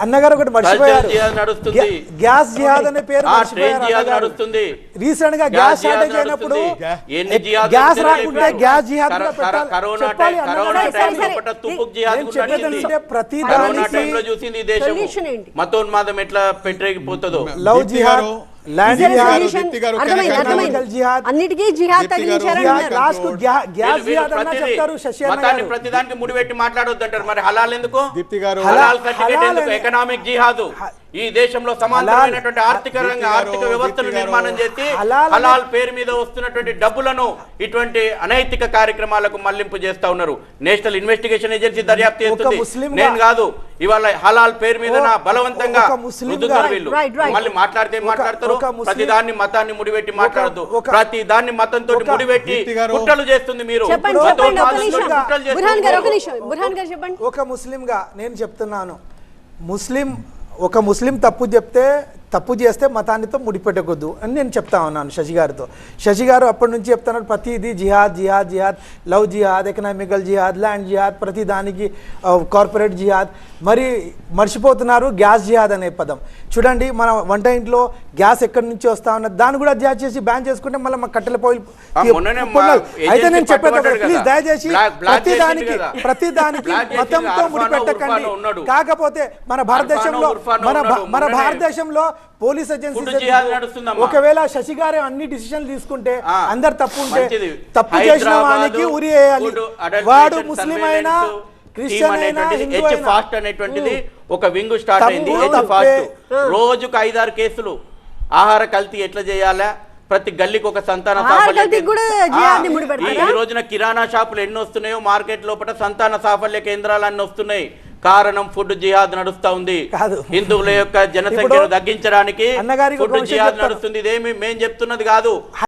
అన్నగారు ఒకటి మర్చిపోయారు, గ్యాస్ జిహాద్ అనే పేరు నడుస్తుంది. రీసెంట్ గా గ్యాస్ షార్టేజ్ అయినప్పుడు గ్యాస్ రాకుంటే గ్యాస్ జిహాద్ ప్రతి మతోన్మాదం ఎట్లా పెట్టలేకపోతుందో, లవ్ జిహాద్, ప్రతిదానికి ముడిపెట్టి మాట్లాడొద్దంటారు. మరి హలాల్ ఎందుకు? హలాల్ సర్టిఫికేట్ ఎందుకు? ఎకనామిక్ జిహాదు ఈ దేశంలో సమాంతరమైనటువంటి ఆర్థిక వ్యవస్థను నిర్మాణం చేసి హలాల్ పేరు మీద వస్తున్నటువంటి డబ్బులను ఇటువంటి అనైతిక కార్యక్రమాలకు మళ్లింపు చేస్తా ఉన్నారు. నేషనల్ ఇన్వెస్టిగేషన్ ఏజెన్సీ దర్యాప్తు చేస్తుంది, నేను కాదు. ఇవాళ హలాల్ పేరు మీద బలవంతంగా వీళ్ళు మళ్ళీ మాట్లాడితే మాట్లాడతారు. ప్రతి దాన్ని మతాన్ని ముడిపెట్టి మాట్లాడద్దు, ప్రతి దాన్ని మతంతో ముడిపెట్టి కుట్రలు చేస్తుంది మీరు. ఒక ముస్లిం గా నేను చెప్తున్నాను, ఒక ముస్లిం తప్పు చేస్తే మతానితో ముడిపెట్టకూడదు అని నేను చెప్తా ఉన్నాను శశి గారితో. శశి గారు అప్పటి నుంచి చెప్తున్నారు ప్రతిదీ జిహాద్ జిహాద్ జిహాద్, లవ్ జిహాద్, ఎకనామికల్ జిహాద్, ల్యాండ్ జిహాద్, ప్రతి దానికి కార్పొరేట్ జిహాద్. మరి మర్చిపోతున్నారు గ్యాస్ జిహాద్ అనే పదం. చూడండి, మన వంట ఇంట్లో గ్యాస్ ఎక్కడి నుంచి వస్తా ఉన్నది, దాన్ని కూడా జిహాద్ చేసి బ్యాన్ చేసుకుంటే మళ్ళీ మా కట్టెల పొయ్యిలు. అయితే నేను చెప్పేది ప్లీజ్ దయచేసి ప్రతి దానికి మతంతో ముడిపెట్టకండి. కాకపోతే మన భారతదేశంలో పోలీస్ ఏజెన్సీ ఒకవేళ శశి గారు అన్ని డిసిషన్ తీసుకుంటే అందరు తప్పు ఉంటే తప్పు చేసిన వానికి ఉరి వేయాలి. వాడు ముస్లిం అయినా క్రిస్టియన్ అయినా హిందూ అయినా. అనేటువంటిది ఒక వింగ్ స్టార్ట్ అయింది. రోజుకు 5-6 కేసులు. ఆహార కల్తీ ఎట్లా చేయాలా, ప్రతి గల్లీకి ఒక సంతాన సాఫల్య. ఈ రోజున కిరాణా షాపులు ఎన్ని వస్తున్నాయో మార్కెట్ లోపల సంతాన సాఫల్య కేంద్రాలు అన్ని వస్తున్నాయి. కారణం ఫుడ్ జిహాద్ నడుస్తా ఉంది. హిందువుల యొక్క జనసంఖ్యను తగ్గించడానికి ఫుడ్ జిహాద్ నడుస్తుంది. ఇదేమి మేం చెప్తున్నది కాదు.